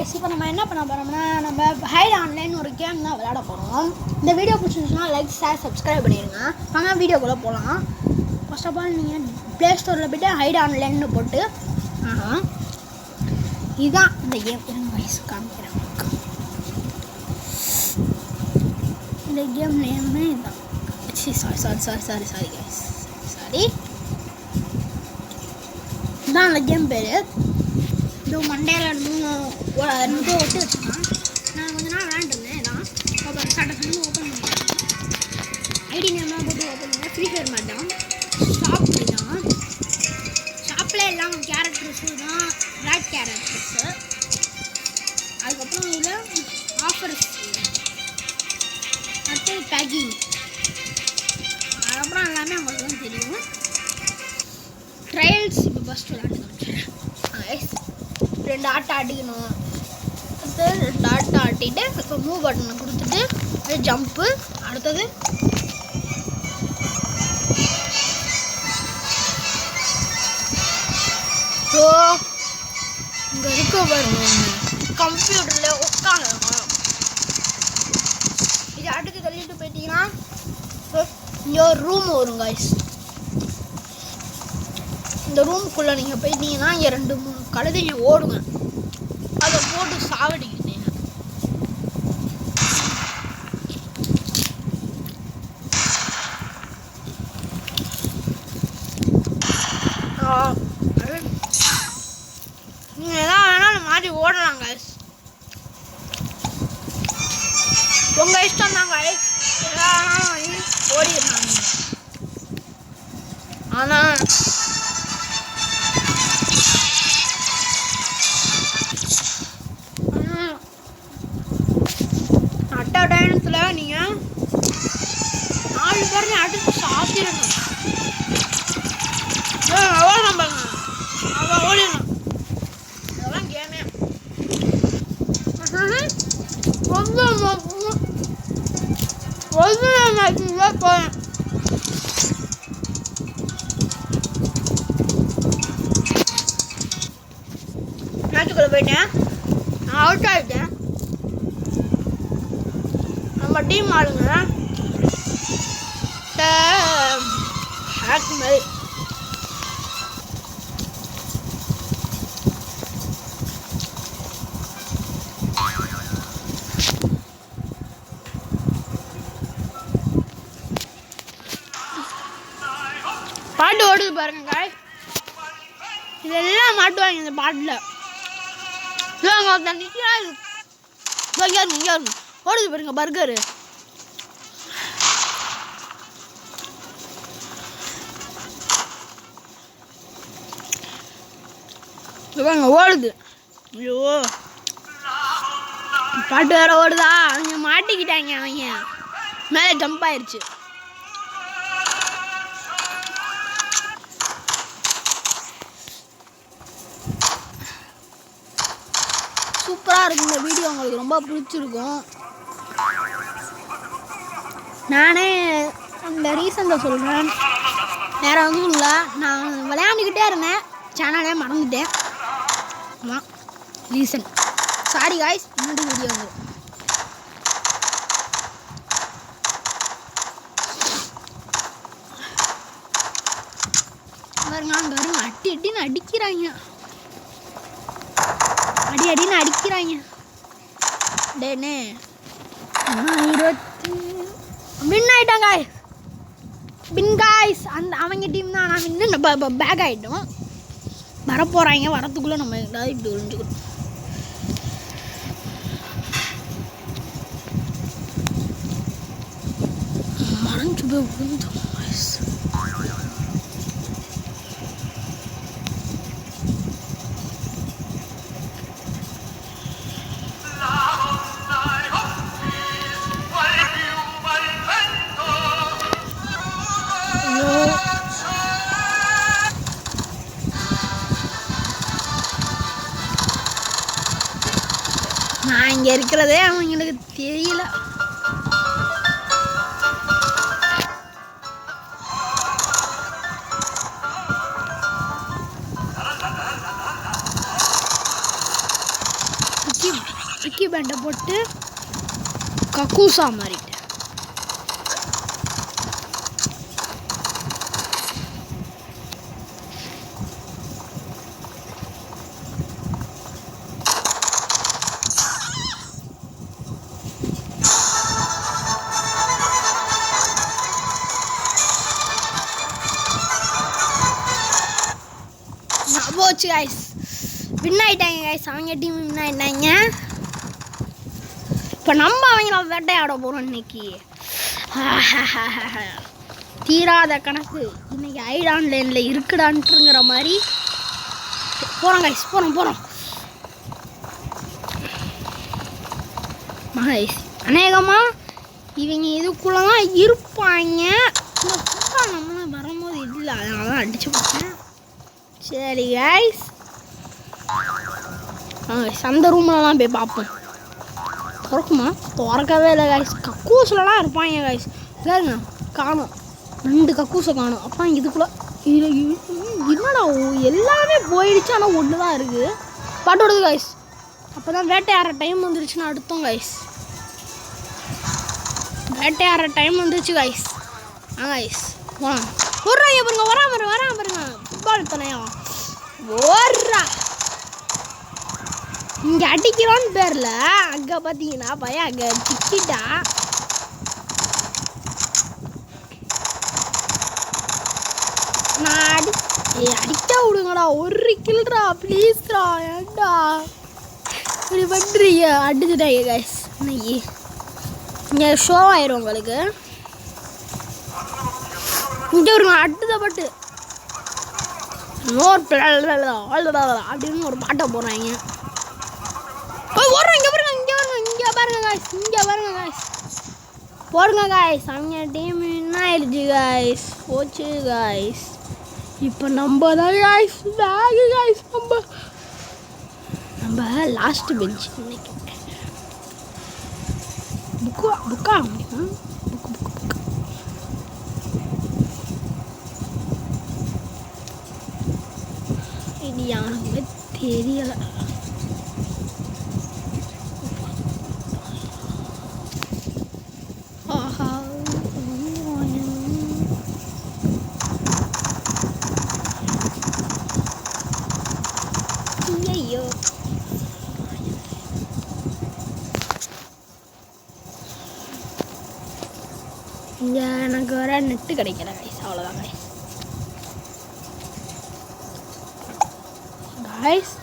Guys இப்போ நம்ம என்ன பண்ண போறோம்னா நம்ம ஹைட் ஆன்லைன் ஒரு கேம் தான் விளையாட போறோம். இந்த வீடியோ பிடிச்சிருந்தா லைக் ஷேர் சப்ஸ்கிரைப் பண்ணிருங்க. வாங்க வீடியோக்குள்ள போலாம். ஃபர்ஸ்ட் ஆஃப் ஆல் நீங்க Play Storeல போய்ட்டு ஹைட் ஆன்லைன் போட்டு இதான் இந்த கேம் गाइस காமிக்கிறேன். இந்த கேம் நேம் இதான். Sorry guys. சாரி. இதான் அந்த கேம் பேரு. இது மண்டேல ரெண்டு ஒட்டி வச்சுருக்கேன். நான் கொஞ்ச நாள் விளையாண்டுருந்தேன். இதான் ஓப்பன் ஸ்டார்ட் பண்ணி ஓப்பன் பண்ணிட்டேன். ஐடி நேம்லாம் போட்டு ஓப்பன் பண்ணேன். ஃப்ரீ ஃபயர் மாதிரி தான். ஷாப் தான். ஷாப்பில் எல்லாம் கேரக்டர்ஸு தான் பிளாக் கேரக்டர்ஸு. அதுக்கப்புறம் இதில் ஆஃபர்ஸ் அடுத்தது பேக்கிங். அதுக்கப்புறம் எல்லாமே அவங்களுக்கு தான் தெரியும். ட்ரையல்ஸ் இப்போ ஃபஸ்ட்டு விளையாண்டு காமிச்சிடுறேன். ரெண்டு ஆட்டை அடிக்கணும். அடுத்தது ரெண்டு ஆட்டை ஆட்டிட்டு இப்போ மூவ் பட்டனை கொடுத்துட்டு அது ஜம்ப்பு. அடுத்தது ஸோ இங்கே இருக்க பாருங்க கம்ப்யூட்டரில் உட்காந்துருக்கோம். இது அடுத்து தள்ளிட்டு போயிட்டீங்கன்னா இங்கே ஒரு ரூம் வரும் गाइस. இந்த ரூமுக்குள்ளே நீங்கள் போயிட்டீங்கன்னா இங்கே 2-3 கழுதைங்க ஓடுங்க. அதை போட்டு சாவடிக்கிறீங்க. நீங்கள் எதாவது வேணாலும் மாற்றி ஓடலாம் गाइस. உங்கள் இஷ்டம் தான் गाइस. எதா வேணாலும் ஓடிடுறாங்க. ஆனால் டைனத்தில் நீங்கள் 4 பேருமே அடுத்து சாத்திடணும். அவ்வளோ பாருங்க அவ்வளோ ஓடிடணும். அதெல்லாம் கேமே போகிறேன். மேட்சுக்குள்ளே போயிட்டேன். நான் அவுட் ஆகிட்டேன். நம்ம டீம் ஆளுங்க ஹேக் மாதிரி பாட்டு ஓடுது பாருங்க गाइस. இதெல்லாம் மாட்டுவாங்க இந்த பாட்டில். ஓடுது பாருங்க பர்கரு. இவங்க ஓடுது. ஐயோ பாட்டு வேற ஓடுதா. அவங்க மாட்டிக்கிட்டாங்க. அவங்க மேலே ஜம்ப் ஆயிடுச்சு. சூப்பராக இருக்கும். இந்த வீடியோ உங்களுக்கு ரொம்ப பிடிச்சிருக்கும். நானே அந்த ரீசன்ல சொல்கிறேன். வேறு ஒன்றும் இல்லை. நான் விளையாண்டுக்கிட்டே இருந்தேன். சேனலே மறந்துட்டேன். ஆமாம் ரீசன். Sorry guys. இன்னொரு வீடியோ வந்து பாருங்க. அங்கே வருங்க அடின்னு அடிக்கிறாங்க. அடின்னு அடிக்கிறாங்க. டேனே 20 வின் ஆகிட்டாங்க வின் गाइस. அந்த அவங்க டீம் தான். நான் வின்னு பேக் ஆகிட்டோம். வரப்போகிறாங்க. வரத்துக்குள்ளே நம்ம ஏதாவது இப்படி ஒழிஞ்சுக்கணும். மறைஞ்சு போய் விழுந்தோம் गाइस. நான் இங்கே இருக்கிறதே அவங்களுக்கு தெரியல. விக்கி பேண்டை போட்டு கக்கூசா மாறிட்டேன். போச்சு கைஸ், வின் ஆயிட்டாங்க கைஸ். அவங்க டீம் வின் ஆயிட்டாங்க. இப்போ நம்ம அவங்கள வேட்டையாட போகிறோம் இன்னைக்கு. தீராத கணக்கு இன்னைக்கு ஐடான் லைனில் இருக்குடான்ட்டுங்கிற மாதிரி போகிறோம் கைஸ். போகிறோம் கைஸ். அநேகமாக இவங்க இதுக்குள்ளே தான் இருப்பாங்க. இந்த புக்கா நம்மளாம் வரும்போது இல்லை, அதனால தான் அடிச்சு போட்டேன். சரி கைஸ், அந்த ரூம்லலாம் போய் பார்ப்போம். திறக்குமா? திறக்கவே இல்லை கைஸ். கக்கூஸ்லலாம் இருப்பாங்க கைஸ். இல்லைங்க, காணும் 2 கக்கூஸை காணும். அப்போ இதுக்குள்ளே என்னடா எல்லாமே போயிடுச்சு, ஆனால் ஒன்று தான் இருக்குது. பாட்டோடுது கைஸ். அப்போ தான் வேட்டையாடுற டைம் வந்துருச்சுன்னு அடுத்தோம் கைஸ். வேட்டையாடுற டைம் வந்துருச்சு கைஸ். கைஸ் போடுறாங்க பாருங்க, வராம பாருங்க. ஃபுட்பால் தனையா ஓடுறா. இங்கே அடிக்கிறான்னு பேரில் அங்கே பார்த்தீங்கன்னா பையன் அங்கே சிக்கிட்டா. நான் அடிக்க விடுங்கடா, 1 கில்றா ப்ளீஸ்ரா, ஏண்டா இப்படி பண்ணுறீங்க? அடிச்சுட்டாங்க கைஸ். இன்னைக்கு இங்கே ஷோ ஆயிரும் உங்களுக்கு. இங்கே ஒரு அடுத்த பாட்டு அப்படின்னு ஒரு பாட்டை போடுறாங்க. இங்கே பாருங்க காய்ஸ். போடுங்க காய்ஸ். அவங்க டீம் என்ன ஆயிடுச்சு காய்ஸ், போச்சு காய்ஸ். இப்போ நம்ம தான் காய்ஸ் காய்ஸ், நம்ம லாஸ்ட் பெஞ்ச். இன்னைக்கு புக்கா முடியுமா? புக்கு இது எனக்கு தெரியலை. ஐயோ, இங்கே எனக்கு வர நெட்டு கிடைக்கல கைஸ். அவ்வளோதான் கைஸ். கைஸ்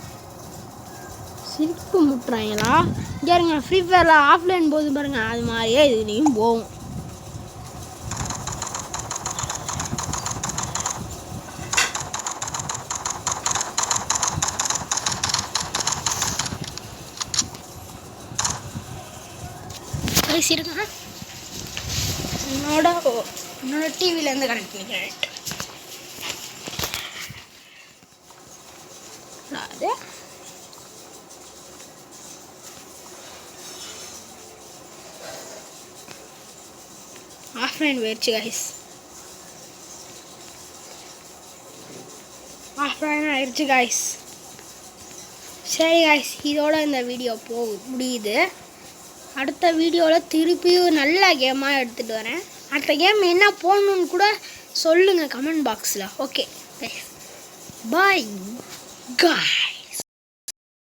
சிரிப்பு முட்டுறாங்களா? இங்கே இருங்க, ஃப்ரீ ஃபயரில் ஆஃப்லைன் போது பாருங்க, அது மாதிரியே இதுலேயும் போகும். கைஸ் இருங்க, என்னோட டிவிலேருந்து கனெக்ட் பண்ணிக்கிறேன். அது ஆஃப்லைன் போயிடுச்சு கைஸ். ஆஃப்லைன் ஆயிடுச்சு கைஸ். சரி கைஸ், இதோட இந்த வீடியோ முடியுது. அடுத்த வீடியோவில் திருப்பியும் நல்ல கேமாக எடுத்துகிட்டு வரேன். அடுத்த கேம் என்ன போடணுன்னு கூட சொல்லுங்கள் கமெண்ட் பாக்ஸில். ஓகே, பாய் காய்.